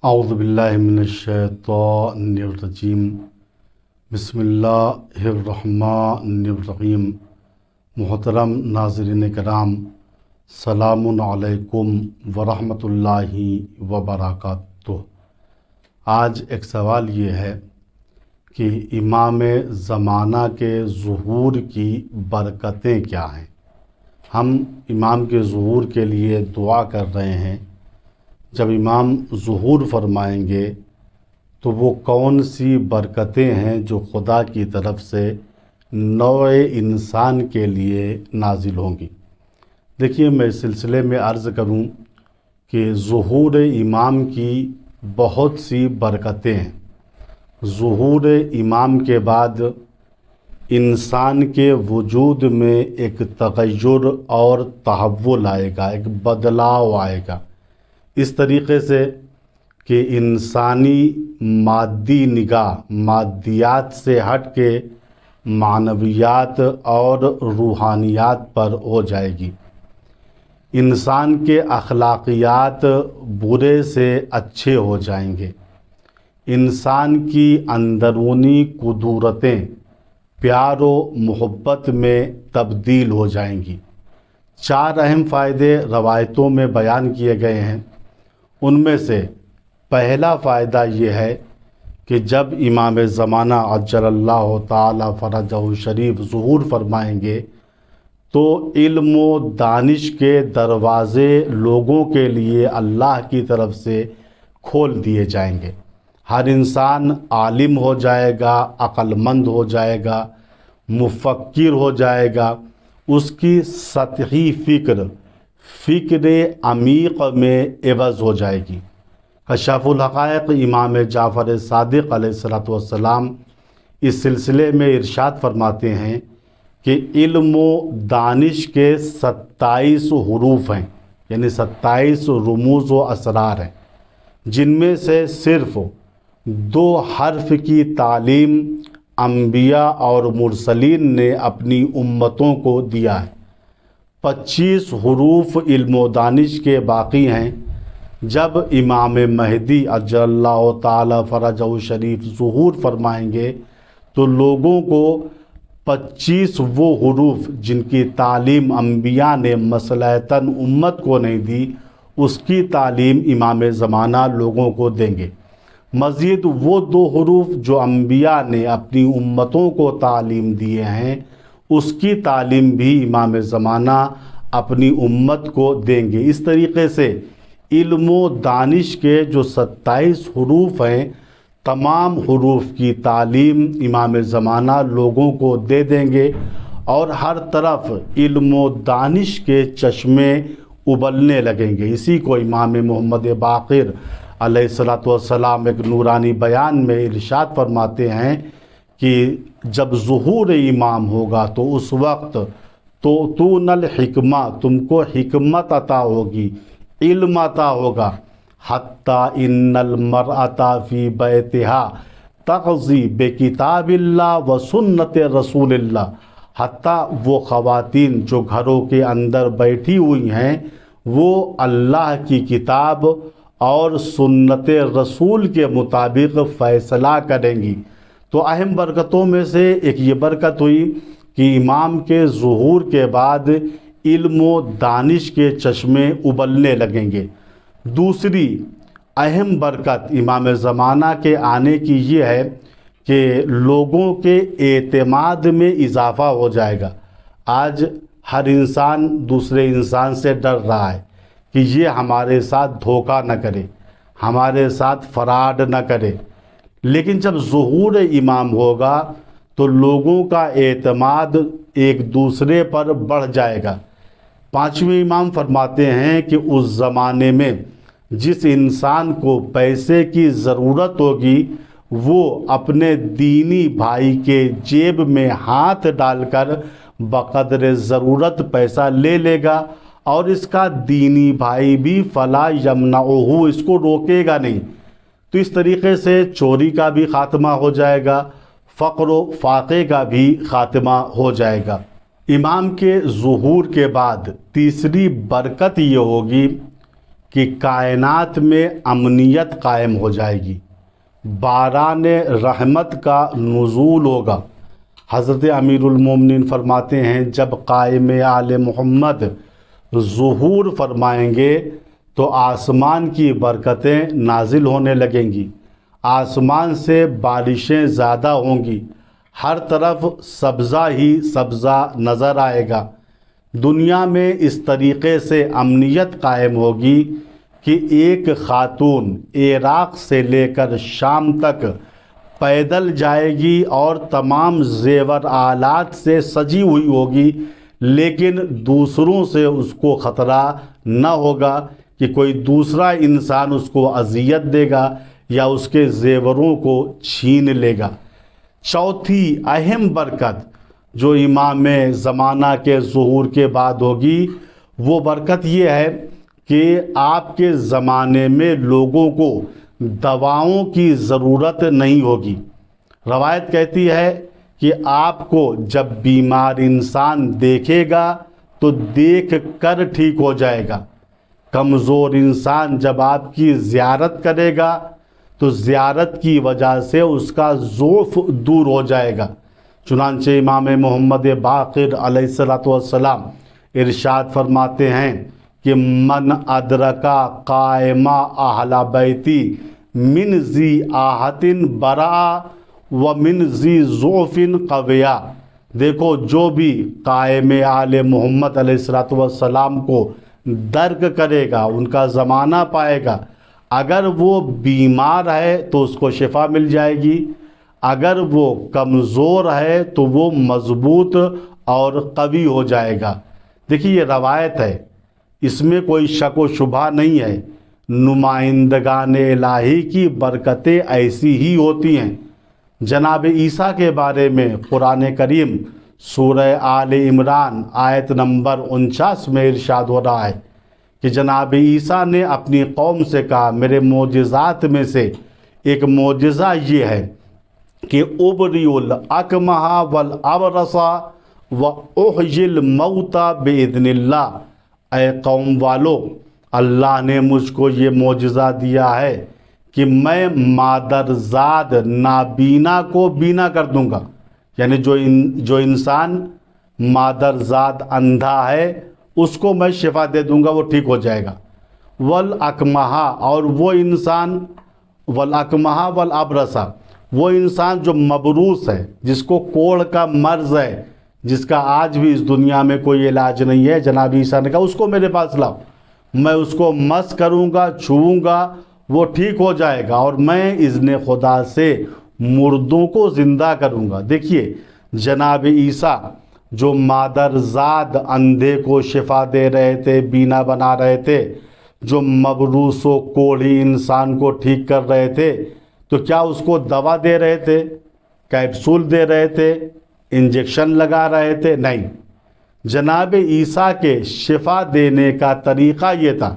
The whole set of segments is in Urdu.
اعوذ باللہ من الشیطان الرجیم بسم اللہ الرحمن الرحیم۔ محترم ناظرین کرام، سلام علیکم ورحمۃ اللہ وبرکاتہ۔ آج ایک سوال یہ ہے کہ امام زمانہ کے ظہور کی برکتیں کیا ہیں۔ ہم امام کے ظہور کے لیے دعا کر رہے ہیں۔ جب امام ظہور فرمائیں گے تو وہ کون سی برکتیں ہیں جو خدا کی طرف سے نوع انسان کے لیے نازل ہوں گی۔ دیکھیے، میں اس سلسلے میں عرض کروں کہ ظہور امام کی بہت سی برکتیں ہیں۔ ظہور امام کے بعد انسان کے وجود میں ایک تغیر اور تحول آئے گا، ایک بدلاؤ آئے گا، اس طریقے سے کہ انسانی مادی نگاہ مادیات سے ہٹ کے معنویات اور روحانیات پر ہو جائے گی۔ انسان کے اخلاقیات برے سے اچھے ہو جائیں گے۔ انسان کی اندرونی قدرتیں پیار و محبت میں تبدیل ہو جائیں گی۔ 4 اہم فائدے روایتوں میں بیان کیے گئے ہیں۔ ان میں سے پہلا فائدہ یہ ہے کہ جب امام زمانہ عجل اللہ تعالی فرجہ شریف ظہور فرمائیں گے تو علم و دانش کے دروازے لوگوں کے لیے اللہ کی طرف سے کھول دیے جائیں گے۔ ہر انسان عالم ہو جائے گا، عقل مند ہو جائے گا، مفکر ہو جائے گا۔ اس کی سطحی فکر عمیق میں عوض ہو جائے گی۔ کشاف الحقائق امام جعفر صادق علیہ السلام اس سلسلے میں ارشاد فرماتے ہیں کہ علم و دانش کے 27 حروف ہیں، یعنی 27 رموز و اسرار ہیں، جن میں سے صرف 2 حرف کی تعلیم انبیاء اور مرسلین نے اپنی امتوں کو دیا ہے۔ 25 حروف علم و دانش کے باقی ہیں۔ جب امام مہدی عجل اللہ تعالی فرجہ شریف ظہور فرمائیں گے تو لوگوں کو 25 وہ حروف جن کی تعلیم انبیاء نے مصلحتاً امت کو نہیں دی، اس کی تعلیم امام زمانہ لوگوں کو دیں گے۔ مزید وہ 2 حروف جو انبیاء نے اپنی امتوں کو تعلیم دیے ہیں، اس کی تعلیم بھی امام زمانہ اپنی امت کو دیں گے۔ اس طریقے سے علم و دانش کے جو 27 حروف ہیں، تمام حروف کی تعلیم امام زمانہ لوگوں کو دے دیں گے، اور ہر طرف علم و دانش کے چشمے ابلنے لگیں گے۔ اسی کو امام محمد باقر علیہ السلام ایک نورانی بیان میں ارشاد فرماتے ہیں کہ جب ظہور امام ہوگا تو اس وقت تُؤْتُونَ الحکمہ، تم کو حکمت عطا ہوگی، علم عطا ہوگا۔ حتیٰ ان المرأة فی بیتہا تقضی بکتاب اللہ و سنت رسول اللہ، حتیٰ وہ خواتین جو گھروں کے اندر بیٹھی ہوئی ہیں وہ اللہ کی کتاب اور سنت رسول کے مطابق فیصلہ کریں گی۔ تو اہم برکتوں میں سے ایک یہ برکت ہوئی کہ امام کے ظہور کے بعد علم و دانش کے چشمے ابلنے لگیں گے۔ دوسری اہم برکت امام زمانہ کے آنے کی یہ ہے کہ لوگوں کے اعتماد میں اضافہ ہو جائے گا۔ آج ہر انسان دوسرے انسان سے ڈر رہا ہے کہ یہ ہمارے ساتھ دھوکہ نہ کرے، ہمارے ساتھ فراڈ نہ کرے، لیکن جب ظہور امام ہوگا تو لوگوں کا اعتماد ایک دوسرے پر بڑھ جائے گا۔ 5ویں امام فرماتے ہیں کہ اس زمانے میں جس انسان کو پیسے کی ضرورت ہوگی وہ اپنے دینی بھائی کے جیب میں ہاتھ ڈال کر بقدر ضرورت پیسہ لے لے گا، اور اس کا دینی بھائی بھی فلا یمنعہ، اس کو روکے گا نہیں۔ تو اس طریقے سے چوری کا بھی خاتمہ ہو جائے گا، فقر و فاقے کا بھی خاتمہ ہو جائے گا۔ امام کے ظہور کے بعد تیسری برکت یہ ہوگی کہ کائنات میں امنیت قائم ہو جائے گی، باران رحمت کا نزول ہوگا۔ حضرت امیر المومنین فرماتے ہیں جب قائم آل محمد ظہور فرمائیں گے تو آسمان کی برکتیں نازل ہونے لگیں گی، آسمان سے بارشیں زیادہ ہوں گی، ہر طرف سبزہ ہی سبزہ نظر آئے گا۔ دنیا میں اس طریقے سے امنیت قائم ہوگی کہ ایک خاتون عراق سے لے کر شام تک پیدل جائے گی اور تمام زیور آلات سے سجی ہوئی ہوگی، لیکن دوسروں سے اس کو خطرہ نہ ہوگا کہ کوئی دوسرا انسان اس کو اذیت دے گا یا اس کے زیوروں کو چھین لے گا۔ چوتھی اہم برکت جو امام زمانہ کے ظہور کے بعد ہوگی وہ برکت یہ ہے کہ آپ کے زمانے میں لوگوں کو دواؤں کی ضرورت نہیں ہوگی۔ روایت کہتی ہے کہ آپ کو جب بیمار انسان دیکھے گا تو دیکھ کر ٹھیک ہو جائے گا، کمزور انسان جب آپ کی زیارت کرے گا تو زیارت کی وجہ سے اس کا ضعف دور ہو جائے گا۔ چنانچہ امام محمد باقر علیہ السلام ارشاد فرماتے ہیں کہ من ادرکا قائمہ اہل بیتی من ذی آہت برا و من ذی ضعف قویا۔ دیکھو جو بھی قائم آل محمد علیہ السلام کو درک کرے گا، ان کا زمانہ پائے گا، اگر وہ بیمار ہے تو اس کو شفا مل جائے گی، اگر وہ کمزور ہے تو وہ مضبوط اور قوی ہو جائے گا۔ دیکھیے یہ روایت ہے، اس میں کوئی شک و شبہ نہیں ہے، نمائندگان الہی کی برکتیں ایسی ہی ہوتی ہیں۔ جناب عیسیٰ کے بارے میں قرآن کریم سورہ آل عمران آیت نمبر 49 میں ارشاد ہو رہا ہے کہ جناب عیسیٰ نے اپنی قوم سے کہا میرے معجزات میں سے ایک معجزہ یہ ہے کہ ابری الاکمہ والابرص واحیی الموتى باذن اللہ۔ اے قوم والو، اللہ نے مجھ کو یہ معجزہ دیا ہے کہ میں مادرزاد نابینا کو بینا کر دوں گا، یعنی جو انسان مادرزاد اندھا ہے اس کو میں شفا دے دوں گا، وہ ٹھیک ہو جائے گا۔ والاکمہ، اور وہ انسان والاکمہ والابرص، وہ انسان جو مبروس ہے، جس کو کوڑھ کا مرض ہے، جس کا آج بھی اس دنیا میں کوئی علاج نہیں ہے، جناب عیسیٰ نے کہا اس کو میرے پاس لاؤ، میں اس کو مس کروں گا، چھوؤں گا، وہ ٹھیک ہو جائے گا، اور میں اذن خدا سے مردوں کو زندہ کروں گا۔ دیکھیے جناب عیسیٰ جو مادرزاد اندھے کو شفا دے رہے تھے، بینا بنا رہے تھے، جو مبروس و کوڑھی انسان کو ٹھیک کر رہے تھے، تو کیا اس کو دوا دے رہے تھے، کیپسول دے رہے تھے، انجیکشن لگا رہے تھے؟ نہیں، جناب عیسیٰ کے شفا دینے کا طریقہ یہ تھا،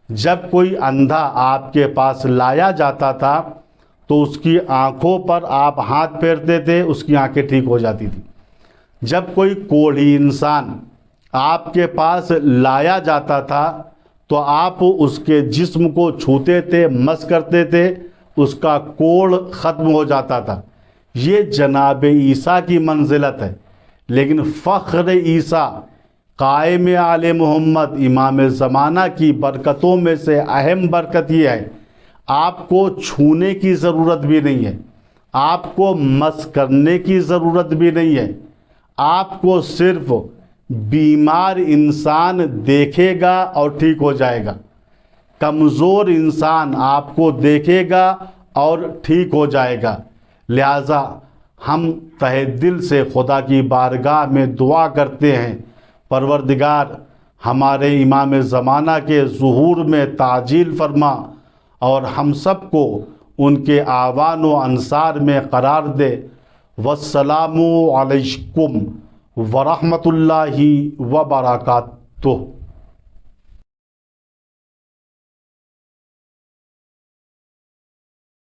جب کوئی اندھا آپ کے پاس لایا جاتا تھا تو اس کی آنکھوں پر آپ ہاتھ پھیرتے تھے، اس کی آنکھیں ٹھیک ہو جاتی تھی۔ جب کوئی کوڑھی انسان آپ کے پاس لایا جاتا تھا تو آپ اس کے جسم کو چھوتے تھے، مس کرتے تھے، اس کا کوڑھ ختم ہو جاتا تھا۔ یہ جناب عیسیٰ کی منزلت ہے۔ لیکن فخر عیسیٰ قائم آل محمد امام زمانہ کی برکتوں میں سے اہم برکت یہ ہے، آپ کو چھونے کی ضرورت بھی نہیں ہے، آپ کو مس کرنے کی ضرورت بھی نہیں ہے، آپ کو صرف بیمار انسان دیکھے گا اور ٹھیک ہو جائے گا، کمزور انسان آپ کو دیکھے گا اور ٹھیک ہو جائے گا۔ لہٰذا ہم تہہ دل سے خدا کی بارگاہ میں دعا کرتے ہیں، پروردگار ہمارے امام زمانہ کے ظہور میں تعجیل فرما اور ہم سب کو ان کے آوان و انصار میں قرار دے۔ والسلام علیکم ورحمۃ اللہ وبرکاتہ۔